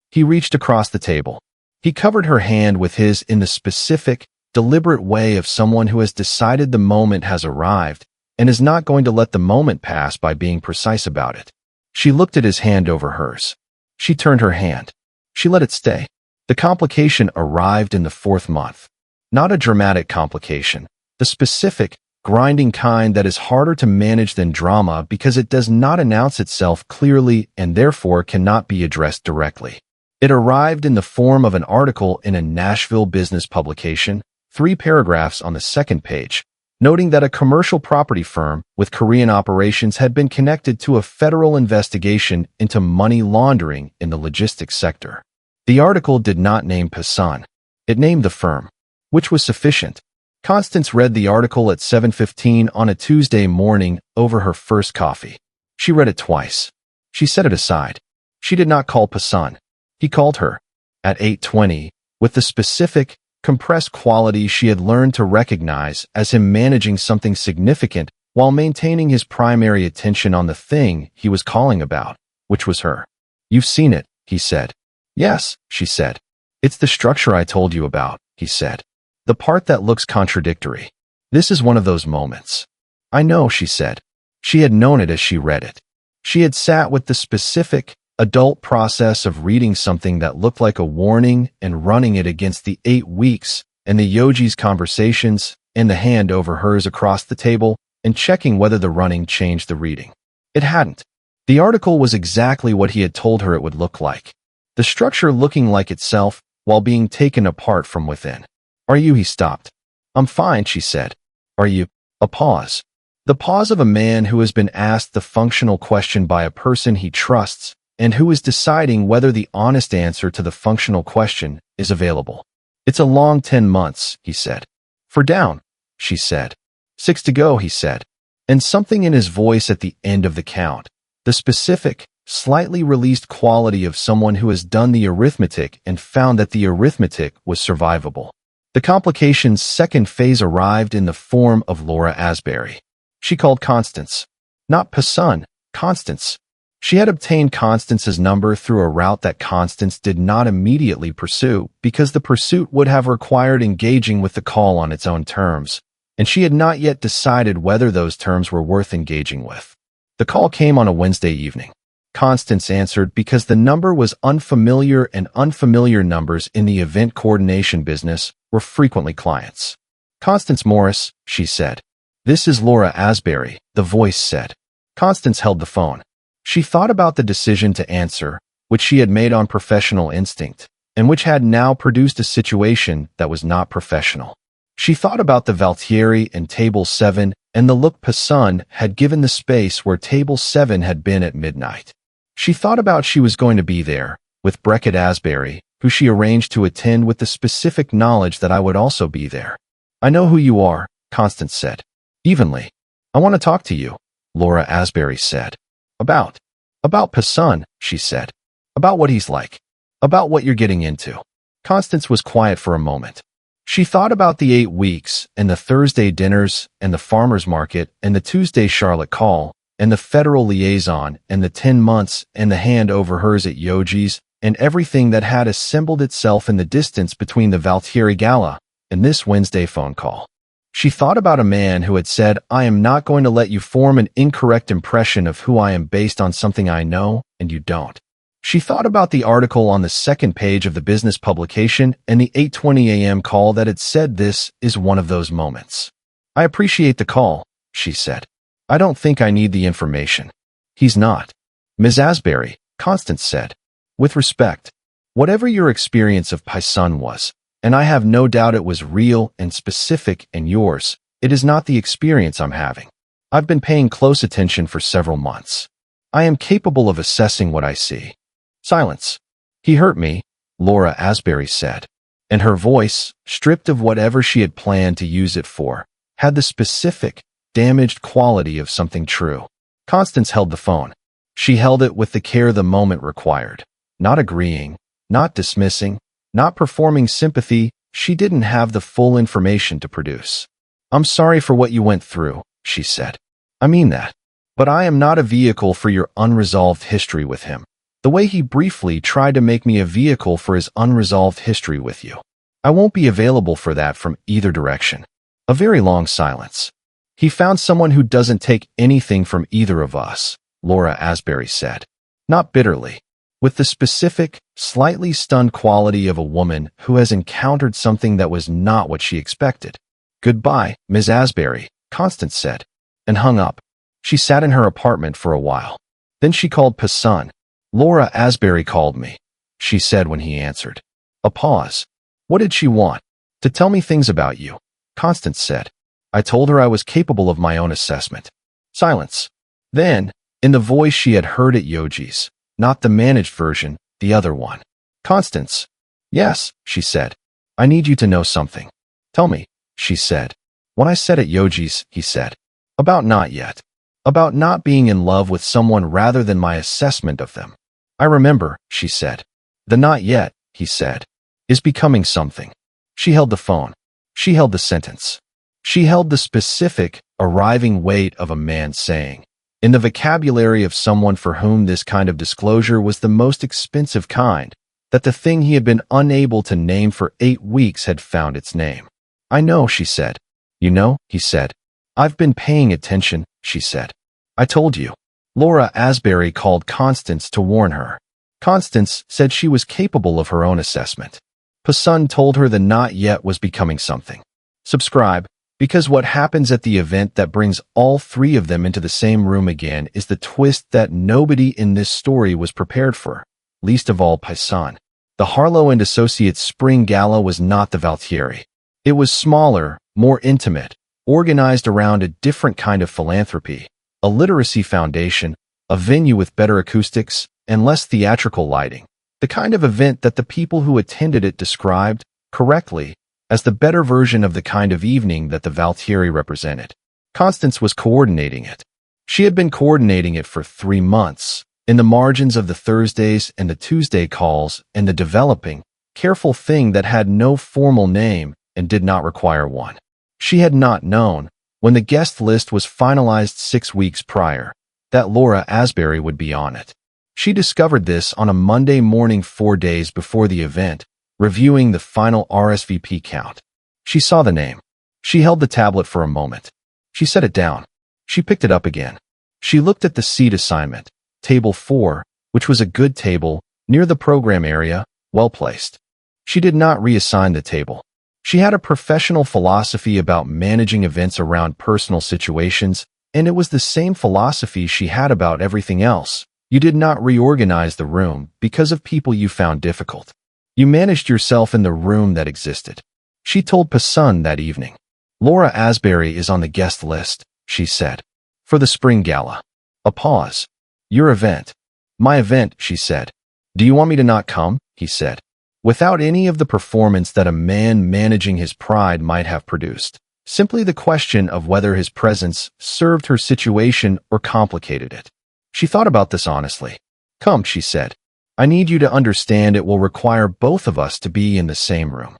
He reached across the table. He covered her hand with his in the specific, deliberate way of someone who has decided the moment has arrived and is not going to let the moment pass by being precise about it. She looked at his hand over hers. She turned her hand. She let it stay. The complication arrived in the 4th month. Not a dramatic complication, the specific, grinding kind that is harder to manage than drama because it does not announce itself clearly and therefore cannot be addressed directly. It arrived in the form of an article in a Nashville business publication, 3 paragraphs on the 2nd page, noting that a commercial property firm with Korean operations had been connected to a federal investigation into money laundering in the logistics sector. The article did not name Passan. It named the firm, which was sufficient. Constance read the article at 7:15 on a Tuesday morning over her first coffee. She read it twice. She set it aside. She did not call Passan. He called her. At 8:20, with the specific, compressed quality she had learned to recognize as him managing something significant while maintaining his primary attention on the thing he was calling about, which was her. You've seen it, he said. Yes, she said. It's the structure I told you about, he said. The part that looks contradictory. This is one of those moments. I know, she said. She had known it as she read it. She had sat with the specific, adult process of reading something that looked like a warning and running it against the 8 weeks and the Yoji's conversations, and the hand over hers across the table, and checking whether the running changed the reading. It hadn't. The article was exactly what he had told her it would look like. The structure looking like itself, while being taken apart from within. Are you? He stopped. I'm fine, she said. Are you? A pause. The pause of a man who has been asked the functional question by a person he trusts, and who is deciding whether the honest answer to the functional question is available. It's a long 10 months, he said. For down, she said. 6 to go, he said. And something in his voice at the end of the count, the specific, slightly released quality of someone who has done the arithmetic and found that the arithmetic was survivable. The complication's second phase arrived in the form of Laura Asbury. She called Constance. Not Passun, Constance. She had obtained Constance's number through a route that Constance did not immediately pursue because the pursuit would have required engaging with the call on its own terms, and she had not yet decided whether those terms were worth engaging with. The call came on a Wednesday evening. Constance answered because the number was unfamiliar, and unfamiliar numbers in the event coordination business were frequently clients. Constance Morris, she said. This is Laura Asbury, the voice said. Constance held the phone. She thought about the decision to answer, which she had made on professional instinct, and which had now produced a situation that was not professional. She thought about the Valtieri and Table 7 and the look Passun had given the space where Table 7 had been at midnight. She thought about she was going to be there, with Beckett Asbury, who she arranged to attend with the specific knowledge that I would also be there. I know who you are, Constance said. Evenly. I want to talk to you, Laura Asbury said. About Passun, she said. About what he's like. About what you're getting into. Constance was quiet for a moment. She thought about the 8 weeks, and the Thursday dinners, and the farmer's market, and the Tuesday Charlotte call, and the federal liaison, and the 10 months, and the hand over hers at Yoji's, and everything that had assembled itself in the distance between the Valtieri Gala and this Wednesday phone call. She thought about a man who had said, I am not going to let you form an incorrect impression of who I am based on something I know, and you don't. She thought about the article on the second page of the business publication and the 8:20 a.m. call that had said this is one of those moments. I appreciate the call, she said. I don't think I need the information. He's not. Ms. Asbury, Constance said. With respect, whatever your experience of Passun was, and I have no doubt it was real and specific and yours, it is not the experience I'm having. I've been paying close attention for several months. I am capable of assessing what I see. Silence. He hurt me, Laura Asbury said, and her voice, stripped of whatever she had planned to use it for, had the specific, damaged quality of something true. Constance held the phone. She held it with the care the moment required, not agreeing, not dismissing, not performing sympathy. She didn't have the full information to produce. I'm sorry for what you went through, she said. I mean that. But I am not a vehicle for your unresolved history with him, the way he briefly tried to make me a vehicle for his unresolved history with you. I won't be available for that from either direction. A very long silence. He found someone who doesn't take anything from either of us, Laura Asbury said. Not bitterly. With the specific, slightly stunned quality of a woman who has encountered something that was not what she expected. Goodbye, Ms. Asbury, Constance said, and hung up. She sat in her apartment for a while. Then she called Passun. Laura Asbury called me, she said when he answered. A pause. What did she want? To tell me things about you, Constance said. I told her I was capable of my own assessment. Silence. Then, in the voice she had heard at Yoji's, not the managed version, the other one. Constance. Yes, she said. I need you to know something. Tell me, she said. When I said at Yoji's, he said. About not yet. About not being in love with someone rather than my assessment of them. I remember, she said. The not yet, he said, is becoming something. She held the phone. She held the sentence. She held the specific, arriving weight of a man saying, in the vocabulary of someone for whom this kind of disclosure was the most expensive kind, that the thing he had been unable to name for 8 weeks had found its name. I know, she said. You know, he said. I've been paying attention, she said. I told you. Laura Asbury called Constance to warn her. Constance said she was capable of her own assessment. Pasun told her the not yet was becoming something. Subscribe, because what happens at the event that brings all three of them into the same room again is the twist that nobody in this story was prepared for, least of all Pasun. The Harlow and Associates Spring Gala was not the Valtieri. It was smaller, more intimate, organized around a different kind of philanthropy, a literacy foundation, a venue with better acoustics and less theatrical lighting, the kind of event that the people who attended it described, correctly, as the better version of the kind of evening that the Valtieri represented. Constance was coordinating it. She had been coordinating it for 3 months, in the margins of the Thursdays and the Tuesday calls and the developing, careful thing that had no formal name and did not require one. She had not known, when the guest list was finalized 6 weeks prior, that Laura Asbury would be on it. She discovered this on a Monday morning 4 days before the event, reviewing the final RSVP count. She saw the name. She held the tablet for a moment. She set it down. She picked it up again. She looked at the seat assignment, table 4, which was a good table, near the program area, well placed. She did not reassign the table. She had a professional philosophy about managing events around personal situations, and it was the same philosophy she had about everything else. You did not reorganize the room because of people you found difficult. You managed yourself in the room that existed. She told Pasun that evening. Laura Asbury is on the guest list, she said, for the Spring Gala. A pause. Your event. My event, she said. Do you want me to not come? He said, without any of the performance that a man managing his pride might have produced. Simply the question of whether his presence served her situation or complicated it. She thought about this honestly. Come, she said. I need you to understand it will require both of us to be in the same room.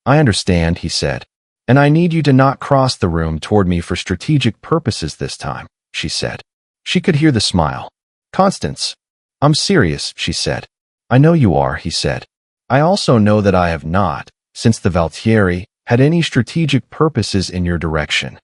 I understand, he said. And I need you to not cross the room toward me for strategic purposes this time, she said. She could hear the smile. Constance. I'm serious, she said. I know you are, he said. I also know that I have not, since the Valtieri, had any strategic purposes in your direction.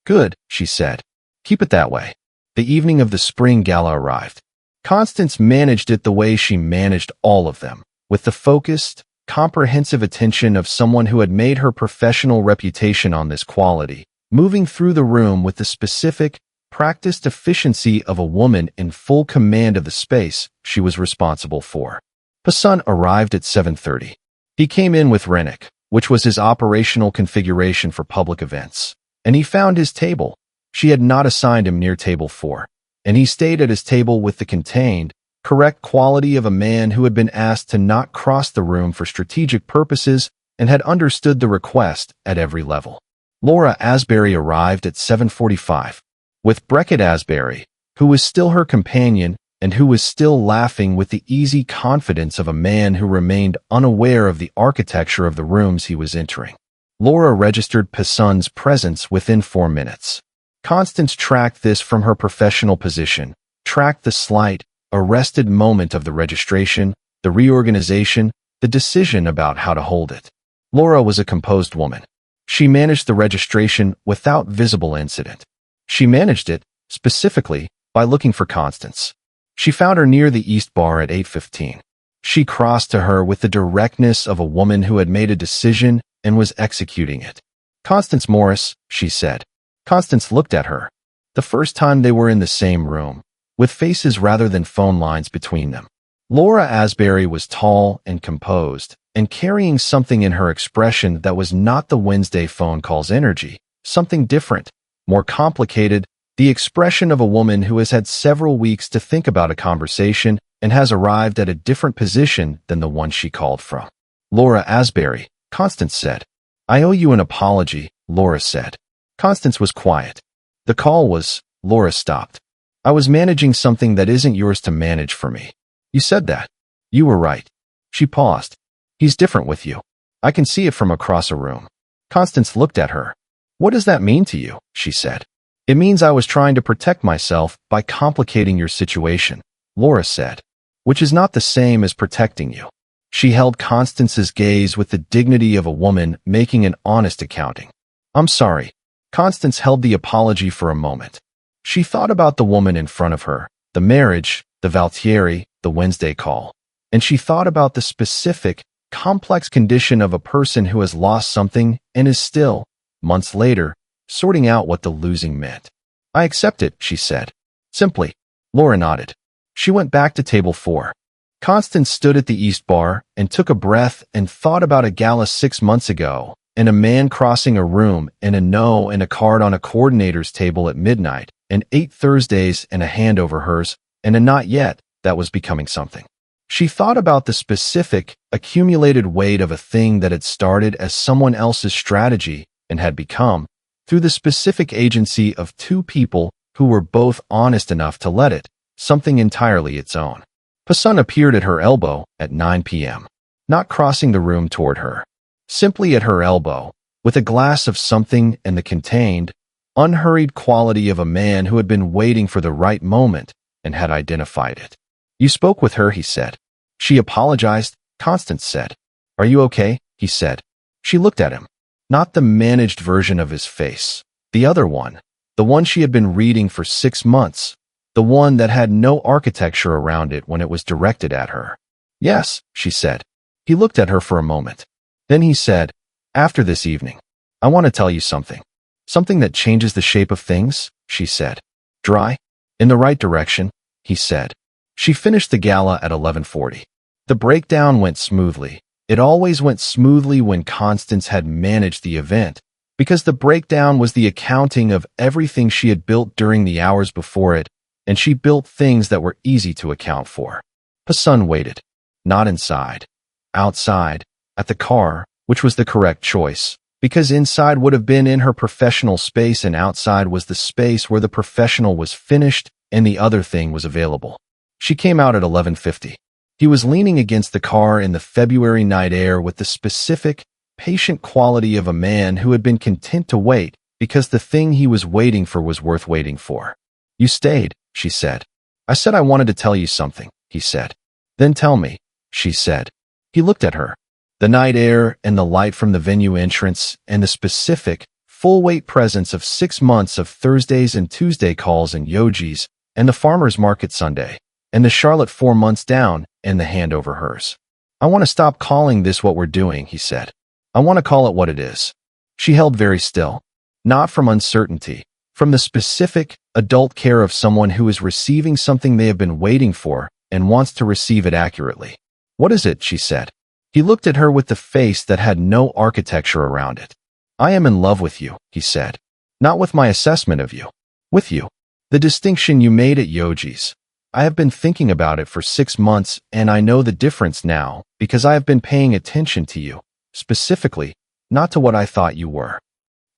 Good, she said. Keep it that way. The evening of the Spring Gala arrived. Constance managed it the way she managed all of them, with the focused, comprehensive attention of someone who had made her professional reputation on this quality, moving through the room with the specific, practiced efficiency of a woman in full command of the space she was responsible for. Pasun arrived at 7:30. He came in with Rennick, which was his operational configuration for public events, and he found his table. She had not assigned him near table 4, and he stayed at his table with the contained, correct quality of a man who had been asked to not cross the room for strategic purposes and had understood the request at every level. Laura Asbury arrived at 7:45, with Beckett Asbury, who was still her companion and who was still laughing with the easy confidence of a man who remained unaware of the architecture of the rooms he was entering. Laura registered Pasun's presence within 4 minutes. Constance tracked this from her professional position, tracked the slight, arrested moment of the registration, the reorganization, the decision about how to hold it. Laura was a composed woman. She managed the registration without visible incident. She managed it, specifically, by looking for Constance. She found her near the East Bar at 8:15. She crossed to her with the directness of a woman who had made a decision and was executing it. Constance Morris, she said. Constance looked at her. The first time they were in the same room, with faces rather than phone lines between them. Laura Asbury was tall and composed, and carrying something in her expression that was not the Wednesday phone call's energy, something different, more complicated, the expression of a woman who has had several weeks to think about a conversation and has arrived at a different position than the one she called from. Laura Asbury, Constance said. I owe you an apology, Laura said. Constance was quiet. The call was, Laura stopped. I was managing something that isn't yours to manage for me. You said that. You were right. She paused. He's different with you. I can see it from across a room. Constance looked at her. What does that mean to you? She said. It means I was trying to protect myself by complicating your situation, Laura said, which is not the same as protecting you. She held Constance's gaze with the dignity of a woman making an honest accounting. I'm sorry. Constance held the apology for a moment. She thought about the woman in front of her, the marriage, the Valtieri, the Wednesday call, and she thought about the specific, complex condition of a person who has lost something and is still, months later, sorting out what the losing meant. I accept it, she said. Simply. Laura nodded. She went back to table 4. Constance stood at the East Bar and took a breath and thought about a gala 6 months ago, and a man crossing a room and a no and a card on a coordinator's table at midnight, and 8 Thursdays and a hand over hers, and a not yet that was becoming something. She thought about the specific, accumulated weight of a thing that had started as someone else's strategy and had become, through the specific agency of 2 people who were both honest enough to let it, something entirely its own. Hassan appeared at her elbow at 9 p.m., not crossing the room toward her. Simply at her elbow, with a glass of something and the contained, unhurried quality of a man who had been waiting for the right moment and had identified it. You spoke with her, he said. She apologized, Constance said. Are you okay? He said. She looked at him. Not the managed version of his face. The other one. The one she had been reading for 6 months. The one that had no architecture around it when it was directed at her. Yes, she said. He looked at her for a moment. Then he said, after this evening, I want to tell you something. Something that changes the shape of things, she said. Dry? In the right direction, he said. She finished the gala at 11:40. The breakdown went smoothly. It always went smoothly when Constance had managed the event, because the breakdown was the accounting of everything she had built during the hours before it, and she built things that were easy to account for. Hassan waited. Not inside. Outside. At the car, which was the correct choice, because inside would have been in her professional space and outside was the space where the professional was finished and the other thing was available. She came out at 11:50. He was leaning against the car in the February night air with the specific, patient quality of a man who had been content to wait because the thing he was waiting for was worth waiting for. You stayed, she said. I said I wanted to tell you something, he said. Then tell me, she said. He looked at her. The night air and the light from the venue entrance and the specific, full-weight presence of 6 months of Thursdays and Tuesday calls and Yogi's and the farmer's market Sunday and the Charlotte 4 months down and the hand over hers. I want to stop calling this what we're doing, he said. I want to call it what it is. She held very still. Not from uncertainty, from the specific, adult care of someone who is receiving something they have been waiting for and wants to receive it accurately. What is it? She said. He looked at her with the face that had no architecture around it. I am in love with you, he said. Not with my assessment of you. With you. The distinction you made at Yogi's. I have been thinking about it for 6 months and I know the difference now because I have been paying attention to you, specifically, not to what I thought you were.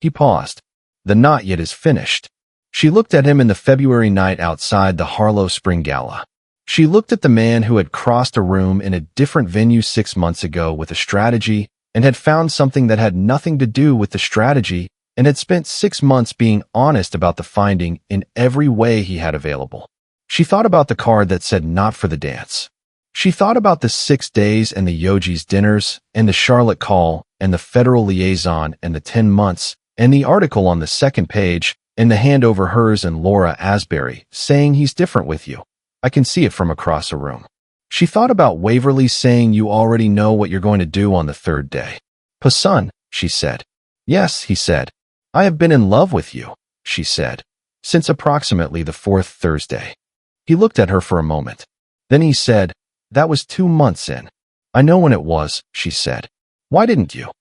He paused. The not yet is finished. She looked at him in the February night outside the Harlow Spring Gala. She looked at the man who had crossed a room in a different venue 6 months ago with a strategy and had found something that had nothing to do with the strategy and had spent 6 months being honest about the finding in every way he had available. She thought about the card that said not for the dance. She thought about the 6 days and the Yogi's dinners and the Charlotte call and the federal liaison and the 10 months and the article on the second page and the hand over hers and Laura Asbury saying he's different with you. I can see it from across a room. She thought about Waverly saying you already know what you're going to do on the 3rd day. Hassan, she said. Yes, he said. I have been in love with you, she said, since approximately the 4th Thursday. He looked at her for a moment. Then he said, that was 2 months in. I know when it was, she said. Why didn't you?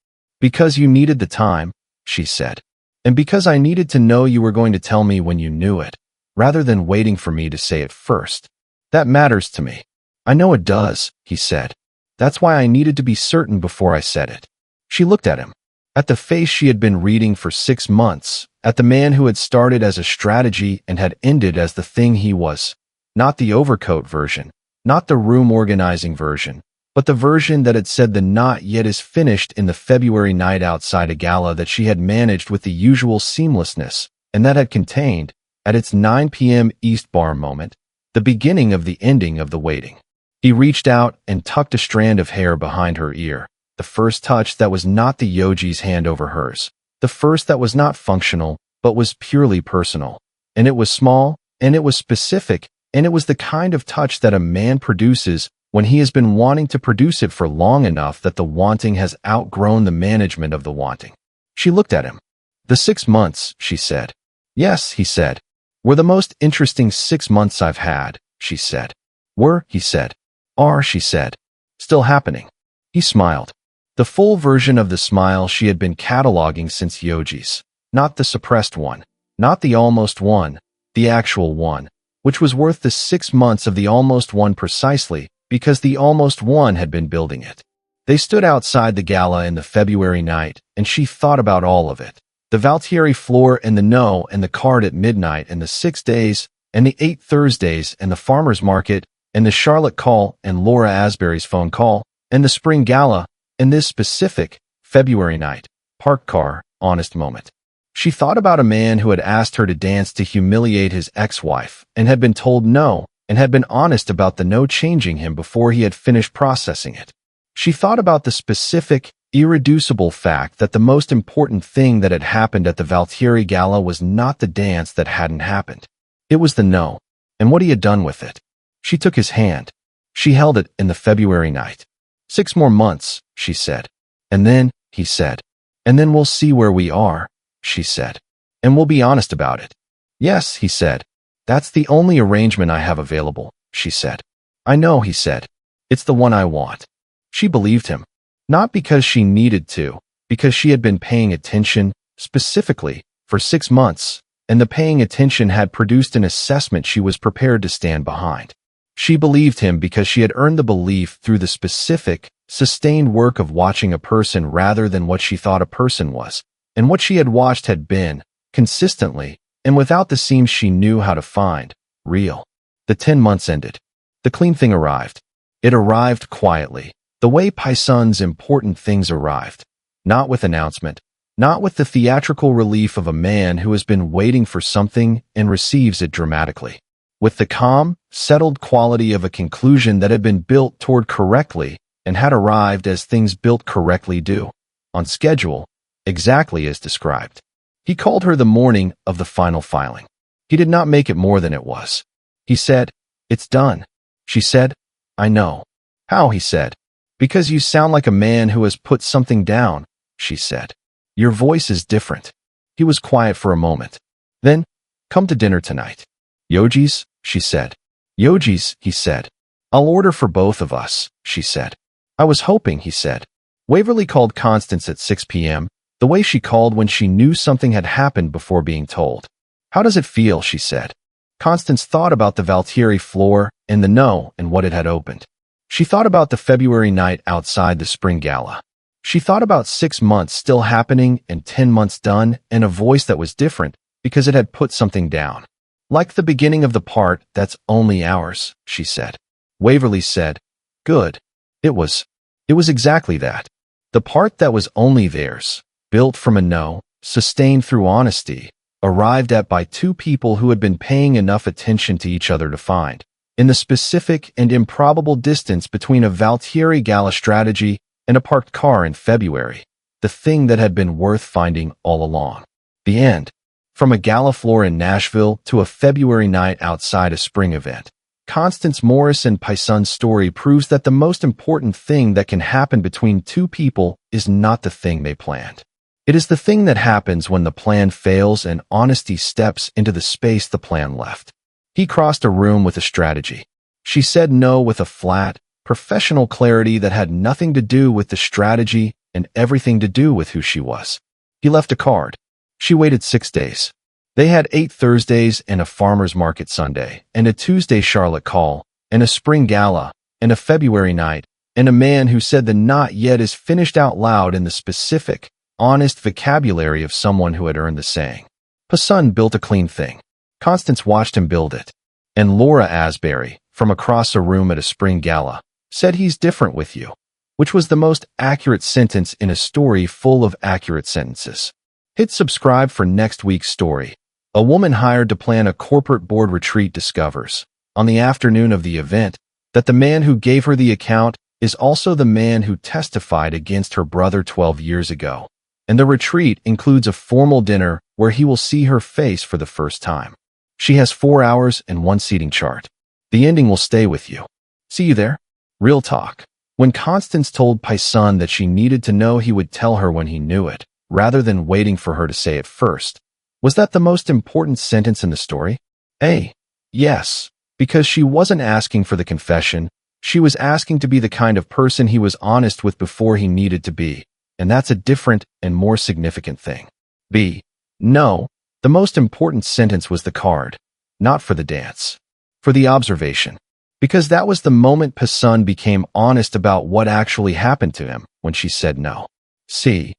Because you needed the time, she said. And because I needed to know you were going to tell me when you knew it, rather than waiting for me to say it first. That matters to me. I know it does, he said. That's why I needed to be certain before I said it. She looked at him. At the face she had been reading for 6 months, at the man who had started as a strategy and had ended as the thing he was. Not the overcoat version, not the room organizing version, but the version that had said the not yet is finished in the February night outside a gala that she had managed with the usual seamlessness, and that had contained, at its 9 p.m. East Bar moment, the beginning of the ending of the waiting. He reached out and tucked a strand of hair behind her ear, the first touch that was not the Yogi's hand over hers, the first that was not functional, but was purely personal. And it was small, and it was specific, and it was the kind of touch that a man produces when he has been wanting to produce it for long enough that the wanting has outgrown the management of the wanting. She looked at him. "The 6 months," she said. "Yes," he said. "Were the most interesting 6 months I've had," she said. "Were," he said. "Are," she said. "Still happening." He smiled. The full version of the smile she had been cataloging since Yogi's. Not the suppressed one. Not the almost one. The actual one. Which was worth the 6 months of the almost one precisely because the almost one had been building it. They stood outside the gala in the February night, and she thought about all of it. The Valtieri floor and the no and the card at midnight and the 6 days and the 8 Thursdays and the farmer's market and the Charlotte call and Laura Asbury's phone call and the spring gala and this specific February night, parked car, honest moment. She thought about a man who had asked her to dance to humiliate his ex-wife and had been told no and had been honest about the no changing him before he had finished processing it. She thought about the specific, irreducible fact that the most important thing that had happened at the Valtieri Gala was not the dance that hadn't happened. It was the no, and what he had done with it. She took his hand. She held it in the February night. 6 more months, she said. And then, he said. And then we'll see where we are, she said. And we'll be honest about it. Yes, he said. That's the only arrangement I have available, she said. I know, he said. It's the one I want. She believed him. Not because she needed to, because she had been paying attention, specifically, for 6 months, and the paying attention had produced an assessment she was prepared to stand behind. She believed him because she had earned the belief through the specific, sustained work of watching a person rather than what she thought a person was, and what she had watched had been, consistently, and without the seams she knew how to find, real. The 10 months ended. The clean thing arrived. It arrived quietly. The way Paison's important things arrived. Not with announcement. Not with the theatrical relief of a man who has been waiting for something and receives it dramatically. With the calm, settled quality of a conclusion that had been built toward correctly and had arrived as things built correctly do. On schedule, exactly as described. He called her the morning of the final filing. He did not make it more than it was. He said, "It's done." She said, "I know." "How?" he said. "Because you sound like a man who has put something down," she said. "Your voice is different." He was quiet for a moment. Then, "Come to dinner tonight." "Yogi's," she said. "Yogi's," he said. "I'll order for both of us," she said. "I was hoping," he said. Waverly called Constance at 6 p.m., the way she called when she knew something had happened before being told. "How does it feel?" she said. Constance thought about the Valtieri floor and the no and what it had opened. She thought about the February night outside the spring gala. She thought about 6 months still happening and 10 months done and a voice that was different because it had put something down. "Like the beginning of the part that's only ours," she said. Waverly said, "Good. It was exactly that. The part that was only theirs, built from a no, sustained through honesty, arrived at by two people who had been paying enough attention to each other to find, in the specific and improbable distance between a Valtieri Gala strategy and a parked car in February, the thing that had been worth finding all along. The end. From a gala floor in Nashville to a February night outside a spring event. Constance Morris and Paison's story proves that the most important thing that can happen between two people is not the thing they planned. It is the thing that happens when the plan fails and honesty steps into the space the plan left. He crossed a room with a strategy. She said no with a flat, professional clarity that had nothing to do with the strategy and everything to do with who she was. He left a card. She waited 6 days. They had 8 Thursdays and a farmer's market Sunday, and a Tuesday Charlotte call, and a spring gala, and a February night, and a man who said the not yet is finished out loud in the specific, honest vocabulary of someone who had earned the saying. Paison built a clean thing. Constance watched him build it. And Laura Asbury, from across a room at a spring gala, said he's different with you, which was the most accurate sentence in a story full of accurate sentences. Hit subscribe for next week's story. A woman hired to plan a corporate board retreat discovers, on the afternoon of the event, that the man who gave her the account is also the man who testified against her brother 12 years ago. And the retreat includes a formal dinner where he will see her face for the first time. She has 4 hours and 1 seating chart. The ending will stay with you. See you there. Real talk. When Constance told Paisun that she needed to know, he would tell her when he knew it, rather than waiting for her to say it first. Was that the most important sentence in the story? A. Yes, because she wasn't asking for the confession. She was asking to be the kind of person he was honest with before he needed to be, and that's a different and more significant thing. B. No, the most important sentence was the card, not for the dance, for the observation. Because that was the moment Paisun became honest about what actually happened to him when she said no. C.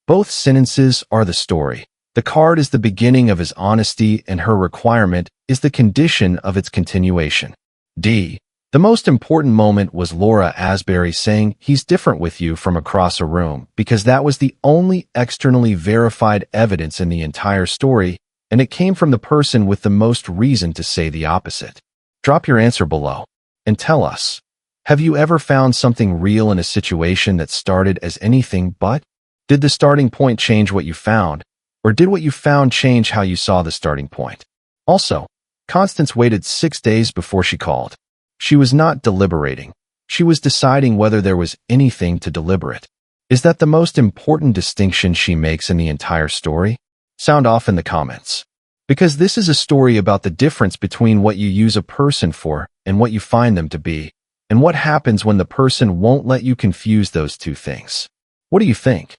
Both sentences are the story. The card is the beginning of his honesty, and her requirement is the condition of its continuation. D. The most important moment was Laura Asbury saying he's different with you from across a room, because that was the only externally verified evidence in the entire story, and it came from the person with the most reason to say the opposite. Drop your answer below and tell us, have you ever found something real in a situation that started as anything but? Did the starting point change what you found, or did what you found change how you saw the starting point? Also, Constance waited 6 days before she called. She was not deliberating. She was deciding whether there was anything to deliberate. Is that the most important distinction she makes in the entire story? Sound off in the comments. Because this is a story about the difference between what you use a person for and what you find them to be, and what happens when the person won't let you confuse those two things. What do you think?